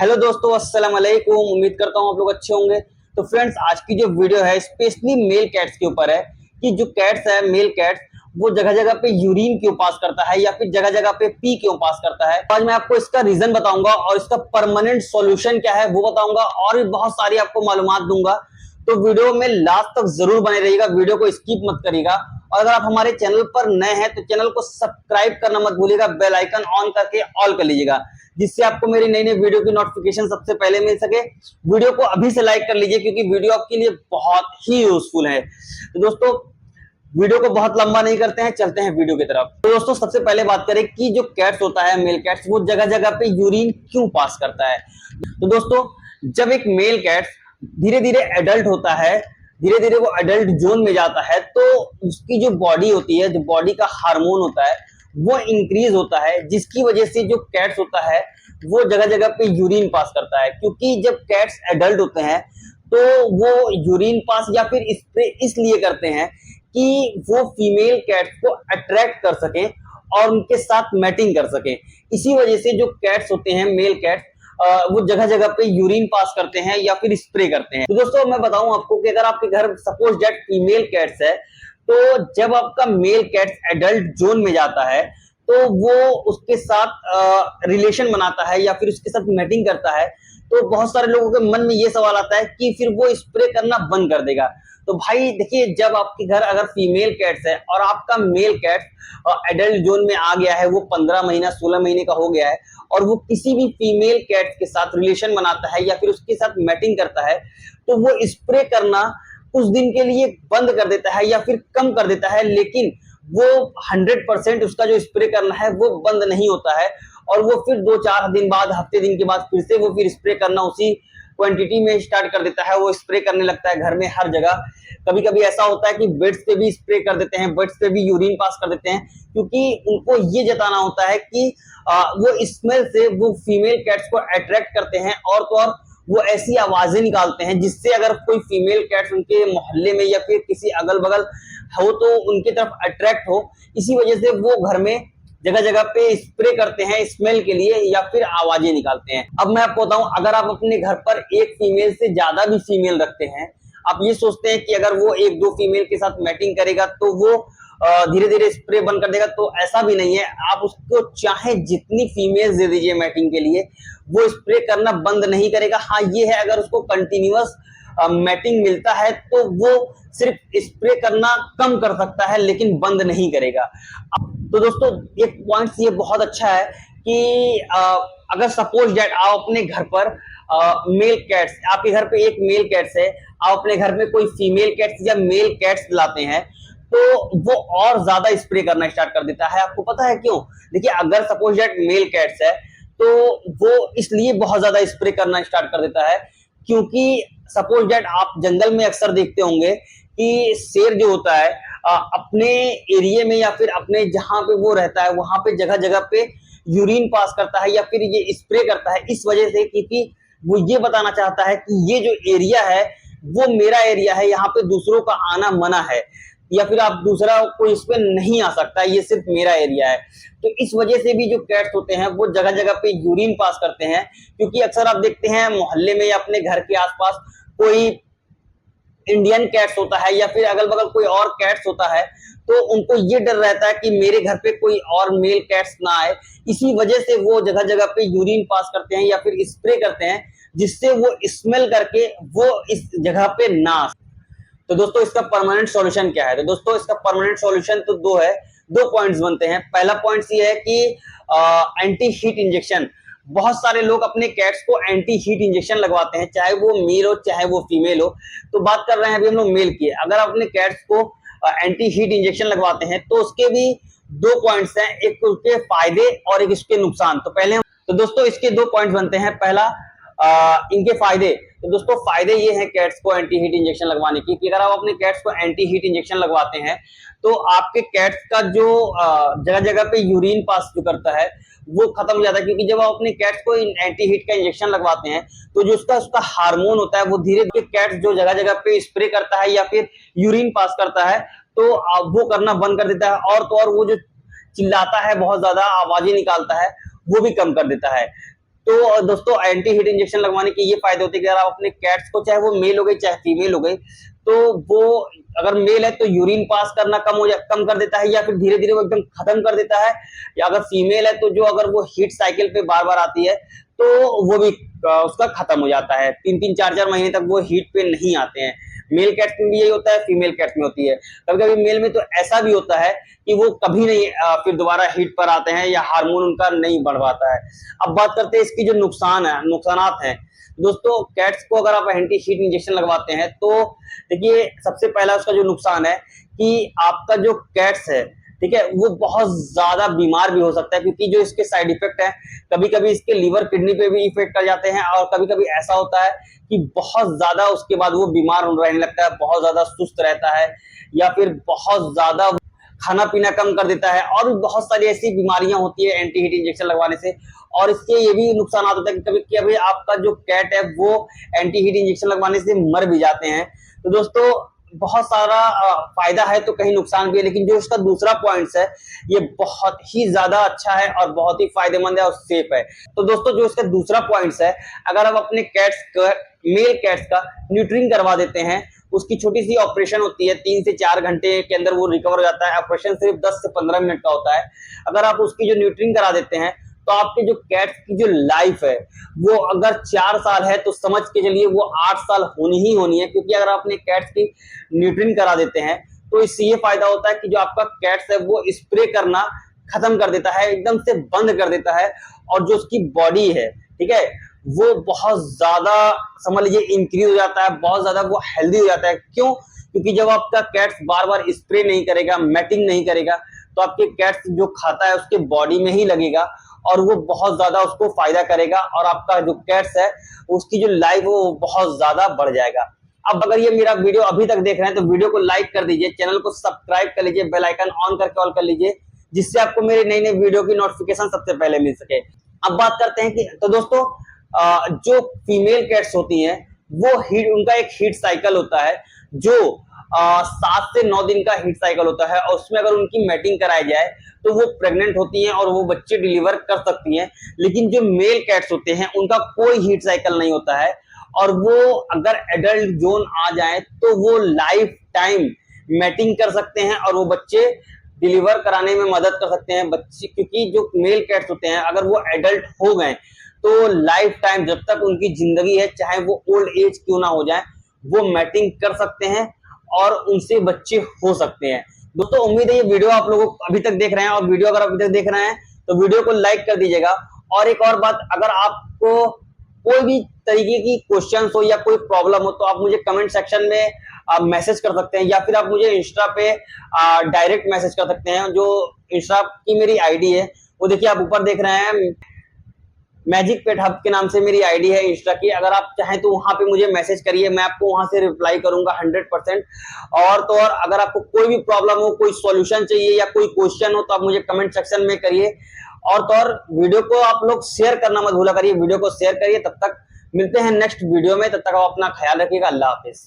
Hello दोस्तों, अस्सलाम वालेकुम। उम्मीद करता हूँ आप लोग अच्छे होंगे। तो फ्रेंड्स, आज की जो वीडियो है स्पेशली मेल कैट्स के ऊपर है कि जो कैट्स है, मेल कैट्स, वो जगह जगह पे यूरिन क्यों पास करता है या फिर जगह जगह पे पी क्यों पास करता है। आज मैं आपको इसका रीजन बताऊंगा और इसका परमानेंट सॉल्यूशन क्या है वो बताऊंगा और भी बहुत सारी आपको मालूमात दूंगा। तो वीडियो में लास्ट तक जरूर बने रहिएगा, वीडियो को स्किप मत करिएगा। और अगर आप हमारे चैनल पर नए हैं तो चैनल को सब्सक्राइब करना मत भूलिएगा, बेल आइकन ऑन करके ऑल कर लीजिएगा, जिससे आपको मेरी नई नई वीडियो की नोटिफिकेशन सबसे पहले मिल सके। वीडियो को अभी से लाइक कर लीजिए क्योंकि वीडियो आपके लिए बहुत ही यूजफुल है। तो दोस्तों, वीडियो को बहुत लंबा नहीं करते हैं, चलते हैं वीडियो की तरफ। तो दोस्तों, सबसे पहले बात करें कि जो कैट्स होता है, मेल कैट्स, वो जगह जगह पे यूरिन क्यों पास करता है। तो दोस्तों, जब एक मेल कैट्स धीरे धीरे एडल्ट होता है, धीरे धीरे वो एडल्ट जोन में जाता है, तो उसकी जो बॉडी होती है, जो बॉडी का हार्मोन होता है, वो इंक्रीज होता है, जिसकी वजह से जो कैट्स होता है वो जगह जगह पे यूरिन पास करता है। क्योंकि जब कैट्स एडल्ट होते हैं तो वो यूरिन पास या फिर स्प्रे इसलिए करते हैं कि वो फीमेल कैट्स को अट्रैक्ट कर सकें और उनके साथ मैटिंग कर सकें। इसी वजह से जो कैट्स होते हैं, मेल कैट्स, वो जगह जगह पे यूरिन पास करते हैं या फिर स्प्रे करते हैं। तो दोस्तों, मैं बताऊं आपको कि अगर आपके घर सपोज दैट फीमेल कैट्स है, तो जब आपका मेल कैट्स एडल्ट जोन में जाता है तो वो उसके साथ रिलेशन बनाता है या फिर उसके साथ मैटिंग करता है, तो बहुत सारे लोगों के मन में ये सवाल आता है कि फिर वो स्प्रे करना बंद कर देगा। तो भाई देखिए, जब आपके घर अगर फीमेल कैट्स है और आपका मेल कैट्स एडल्ट जोन में आ गया है, वो 15 महीना 16 महीने का हो गया है और वो किसी भी फीमेल कैट्स के साथ रिलेशन बनाता है या फिर उसके साथ मैटिंग करता है, तो वो स्प्रे करना कुछ दिन के लिए बंद कर देता है या फिर कम कर देता है, लेकिन वो 100% उसका जो स्प्रे करना है वो बंद नहीं होता है। और वो फिर 2-4 दिन बाद, हफ्ते दिन के बाद फिर से वो फिर स्प्रे करना उसी क्वांटिटी में स्टार्ट कर देता है। वो स्प्रे करने लगता है घर में हर जगह। कभी कभी ऐसा होता है कि बेड्स पे भी स्प्रे कर देते हैं, बेड्स पे भी यूरिन पास कर देते हैं, क्योंकि उनको ये जताना होता है कि वो स्मेल से वो फीमेल कैट्स को अट्रैक्ट करते हैं और तो और वो ऐसी आवाजें निकालते हैं जिससे अगर कोई फीमेल कैट्स उनके मोहल्ले में या फिर किसी अगल बगल हो तो उनकी तरफ अट्रैक्ट हो। इसी वजह से वो घर में जगह जगह पे स्प्रे करते हैं स्मेल के लिए या फिर आवाजें निकालते हैं। अब मैं आपको बताऊं, अगर आप अपने घर पर एक फीमेल से ज्यादा भी फीमेल रखते हैं, आप ये सोचते हैं कि अगर वो एक दो फीमेल के साथ मैटिंग करेगा तो वो धीरे धीरे स्प्रे बंद कर देगा, तो ऐसा भी नहीं है। आप उसको चाहे जितनी फीमेल दे दीजिए मैटिंग के लिए, वो स्प्रे करना बंद नहीं करेगा। हाँ, ये है, अगर उसको कंटिन्यूअस मैटिंग मिलता है तो वो सिर्फ स्प्रे करना कम कर सकता है, लेकिन बंद नहीं करेगा। तो दोस्तों, एक पॉइंट ये बहुत अच्छा है कि अगर सपोज दैट आप अपने घर पर मेल कैट्स, आपके घर पे एक मेल कैट्स है, आप अपने घर में कोई फीमेल कैट्स या मेल कैट्स लाते हैं, तो वो और ज्यादा स्प्रे करना स्टार्ट कर देता है। आपको पता है क्यों? देखिए, अगर सपोज दैट मेल कैट्स है तो वो इसलिए बहुत ज्यादा स्प्रे करना स्टार्ट कर देता है क्योंकि सपोज दैट आप जंगल में अक्सर देखते होंगे कि शेर जो होता है अपने एरिया में या फिर अपने जहां पे वो रहता है वहां पे जगह जगह पे यूरिन पास करता है या फिर ये स्प्रे करता है, इस वजह से क्योंकि वो ये बताना चाहता है कि ये जो एरिया है वो मेरा एरिया है, यहाँ पे दूसरों का आना मना है या फिर आप दूसरा कोई इस पे नहीं आ सकता, ये सिर्फ मेरा एरिया है। तो इस वजह से भी जो कैट्स होते हैं वो जगह जगह पे यूरिन पास करते हैं, क्योंकि अक्सर आप देखते हैं मोहल्ले में या अपने घर के आसपास कोई इंडियन कैट्स होता है या फिर अगल बगल कोई और कैट्स होता है, तो उनको ये डर रहता है कि मेरे घर पे कोई और मेल कैट्स ना आए। इसी वजह से वो जगह जगह पे यूरिन पास करते हैं या फिर स्प्रे करते हैं, जिससे वो स्मेल करके वो इस जगह पे ना आ। तो दोस्तों, इसका परमानेंट सॉल्यूशन क्या है? तो दोस्तों, इसका परमानेंट सॉल्यूशन तो दो है, दो पॉइंट्स बनते हैं। पहला पॉइंट ये है कि एंटी हीट इंजेक्शन। बहुत सारे लोग अपने कैट्स को एंटी हीट इंजेक्शन लगवाते हैं, चाहे वो मेल हो चाहे वो फीमेल हो। तो बात कर रहे हैं अभी हम लोग मेल की। अगर आप अपने कैट्स को एंटी हीट इंजेक्शन लगवाते हैं तो उसके भी दो पॉइंट्स हैं, एक उसके फायदे और एक इसके नुकसान। तो पहले तो दोस्तों, इसके दो पॉइंट्स बनते हैं। पहला, इनके फायदे। तो दोस्तों, फायदे ये हैं कैट्स को एंटी हीट इंजेक्शन लगवाने की कि अगर आप अपने कैट्स को एंटी हीट इंजेक्शन लगवाते हैं तो आपके कैट्स का जो जगह जगह पे यूरिन पास जो करता है वो खत्म हो जाता है। क्योंकि जब आप अपने कैट्स को एंटी हीट का इंजेक्शन लगवाते हैं तो जो उसका हार्मोन होता है वो धीरे धीरे कैट्स जो जगह जगह पे स्प्रे करता है या फिर यूरिन पास करता है तो वो करना बंद कर देता है, और तो और वो जो चिल्लाता है, बहुत ज्यादा आवाजें निकालता है, वो भी कम कर देता है। तो दोस्तों एंटी हीट इंजेक्शन लगवाने के ये फायदे होते हैं कि अगर आप अपने कैट्स को, चाहे वो मेल हो गई चाहे फीमेल हो गई, तो वो अगर मेल है तो यूरिन पास करना कम कर देता है या फिर धीरे धीरे वो एकदम खत्म कर देता है, या अगर फीमेल है तो जो अगर वो हीट साइकिल पे बार बार आती है तो वो भी उसका खत्म हो जाता है। 3-3 4-4 महीने तक वो हीट पे नहीं आते हैं। मेल कैट्स में भी यही होता है, फीमेल कैट्स में होती है। कभी कभी मेल में तो ऐसा भी होता है कि वो कभी नहीं फिर दोबारा हीट पर आते हैं या हार्मोन उनका नहीं बढ़ पाता है। अब बात करते हैं इसकी जो नुकसानात हैं। दोस्तों कैट्स को अगर आप एंटी हीट इंजेक्शन लगवाते हैं तो देखिए सबसे पहला उसका जो नुकसान है कि आपका जो कैट्स है, ठीक है, वो बहुत ज्यादा बीमार भी हो सकता है, क्योंकि जो इसके साइड इफेक्ट है, कभी कभी इसके लीवर किडनी पे भी इफेक्ट कर जाते हैं, और कभी कभी ऐसा होता है कि बहुत ज्यादा उसके बाद वो बीमार रहने लगता है, बहुत ज्यादा सुस्त रहता है, या फिर बहुत ज्यादा खाना पीना कम कर देता है, और भी बहुत सारी ऐसी बीमारियां होती है एंटी हीट इंजेक्शन लगवाने से। और इसके ये भी नुकसान होता है कि कभी कभी आपका जो कैट है वो एंटी हीट इंजेक्शन लगवाने से मर भी जाते हैं। तो दोस्तों बहुत सारा फायदा है तो कहीं नुकसान भी है, लेकिन जो इसका दूसरा पॉइंट्स है ये बहुत ही ज्यादा अच्छा है और बहुत ही फायदेमंद है और सेफ है। तो दोस्तों जो इसका दूसरा पॉइंट्स है, अगर आप अपने कैट्स का, मेल कैट्स का न्यूट्रिंग करवा देते हैं, उसकी छोटी सी ऑपरेशन होती है, 3 से 4 घंटे के अंदर वो रिकवर हो जाता है। ऑपरेशन सिर्फ 10 से 15 मिनट का होता है। अगर आप उसकी जो न्यूट्रिंग करा देते हैं तो आपके जो कैट्स की जो लाइफ है वो अगर 4 साल है तो समझ के चलिए वो 8 साल होनी ही होनी है, क्योंकि अगर आप अपने कैट्स की न्यूट्रिन करा देते हैं तो इससे ये फायदा होता है कि जो आपका कैट्स है वो स्प्रे करना खत्म कर देता है, एकदम से बंद कर देता है, और जो उसकी बॉडी है, ठीक है, वो बहुत ज्यादा समझ लीजिए इंक्रीज हो जाता है, बहुत ज्यादा वो हेल्दी हो जाता है। क्यों? क्योंकि जब आपका कैट्स बार बार स्प्रे नहीं करेगा, मैटिंग नहीं करेगा, तो आपके कैट्स जो खाता है उसके बॉडी में ही लगेगा और वो बहुत ज्यादा उसको फायदा करेगा, और आपका जो कैट्स है उसकी जो लाइफ है वो बहुत ज्यादा बढ़ जाएगा। अब अगर ये मेरा वीडियो अभी तक देख रहे हैं तो वीडियो को लाइक कर दीजिए, चैनल को सब्सक्राइब कर लीजिए, बेल आइकन ऑन करके ऑल कर लीजिए, जिससे आपको मेरे नई नई वीडियो की नोटिफिकेशन सबसे पहले मिल सके। अब बात करते हैं कि तो दोस्तों जो फीमेल कैट्स होती हैं वो उनका एक हीट साइकिल होता है जो 7 से 9 दिन का हीट साइकिल होता है, और उसमें अगर उनकी मैटिंग कराई जाए तो वो प्रेग्नेंट होती हैं और वो बच्चे डिलीवर कर सकती हैं। लेकिन जो मेल कैट्स होते हैं उनका कोई हीट साइकिल नहीं होता है, और वो अगर एडल्ट जोन आ जाए तो वो लाइफ टाइम मैटिंग कर सकते हैं और वो बच्चे डिलीवर कराने में मदद कर सकते हैं बच्चे, क्योंकि जो मेल कैट्स होते हैं अगर वो एडल्ट हो गए तो लाइफ टाइम जब तक उनकी जिंदगी है, चाहे वो ओल्ड एज क्यों ना हो जाए, वो मैटिंग कर सकते हैं और उनसे बच्चे हो सकते हैं। दोस्तों उम्मीद है ये वीडियो आप लोगों को अभी तक देख रहे हैं, और वीडियो अगर अभी तक देख रहे हैं तो वीडियो को लाइक कर दीजिएगा। और एक और बात, अगर आपको कोई भी तरीके की क्वेश्चन हो या कोई प्रॉब्लम हो तो आप मुझे कमेंट सेक्शन में मैसेज कर सकते हैं, या फिर आप मुझे इंस्टा पे डायरेक्ट मैसेज कर सकते हैं। जो इंस्टा की मेरी आईडी है वो देखिए आप ऊपर देख रहे हैं, मैजिक पेट हब के नाम से मेरी आईडी है इंस्टा की। अगर आप चाहें तो वहां पे मुझे मैसेज करिए, मैं आपको वहां से रिप्लाई करूंगा 100%। और तो और अगर आपको कोई भी प्रॉब्लम हो, कोई सॉल्यूशन चाहिए या कोई क्वेश्चन हो तो आप मुझे कमेंट सेक्शन में करिए। और तो और वीडियो को आप लोग शेयर करना मत भूला करिए, वीडियो को शेयर करिए। तब तक मिलते हैं नेक्स्ट वीडियो में, तब तक आप अपना ख्याल रखिएगा। अल्लाह हाफिज।